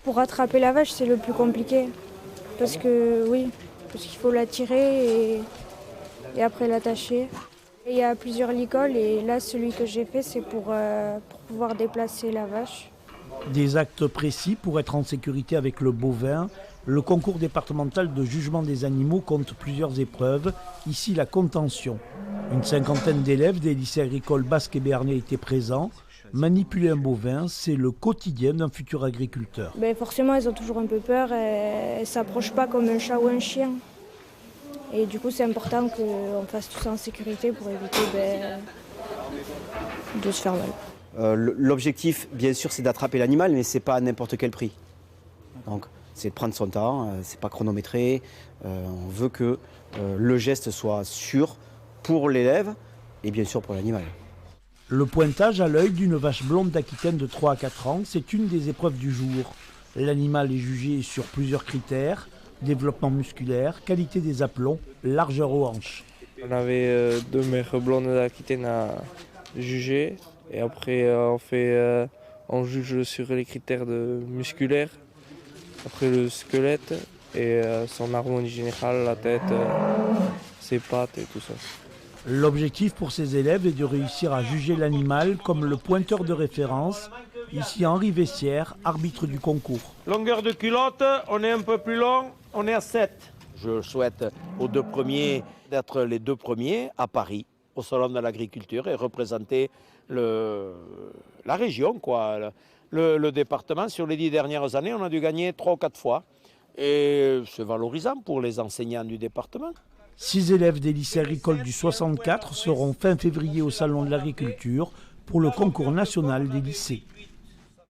Pour attraper la vache, c'est le plus compliqué. Parce que parce qu'il faut la tirer et après l'attacher. Il y a plusieurs licoles et là, celui que j'ai fait, c'est pour pouvoir déplacer la vache. Des actes précis pour être en sécurité avec le bovin. Le concours départemental de jugement des animaux compte plusieurs épreuves. Ici, la contention. Une cinquantaine d'élèves des lycées agricoles basques et béarnais étaient présents. Manipuler un bovin, c'est le quotidien d'un futur agriculteur. Forcément, elles ont toujours un peu peur. Elles ne s'approchent pas comme un chat ou un chien. Et du coup, c'est important qu'on fasse tout ça en sécurité pour éviter de se faire mal. L'objectif, bien sûr, c'est d'attraper l'animal, mais ce n'est pas à n'importe quel prix. Donc, c'est de prendre son temps, c'est pas chronométré. On veut que le geste soit sûr pour l'élève et bien sûr pour l'animal. Le pointage à l'œil d'une vache blonde d'Aquitaine de 3 à 4 ans, c'est une des épreuves du jour. L'animal est jugé sur plusieurs critères: développement musculaire, qualité des aplombs, largeur aux hanches. On avait 2 mères blondes d'Aquitaine à juger et après on juge sur les critères musculaires, après le squelette et son harmonie générale, la tête, ses pattes et tout ça. L'objectif pour ces élèves est de réussir à juger l'animal comme le pointeur de référence. Ici Henri Vessière, arbitre du concours. Longueur de culotte, on est un peu plus long, on est à 7. Je souhaite aux 2 premiers d'être les 2 premiers à Paris, au Salon de l'Agriculture, et représenter la région, quoi. Le département. Sur les 10 dernières années, on a dû gagner 3 ou 4 fois. Et c'est valorisant pour les enseignants du département. 6 élèves des lycées agricoles du 64 seront fin février au Salon de l'Agriculture pour le concours national des lycées.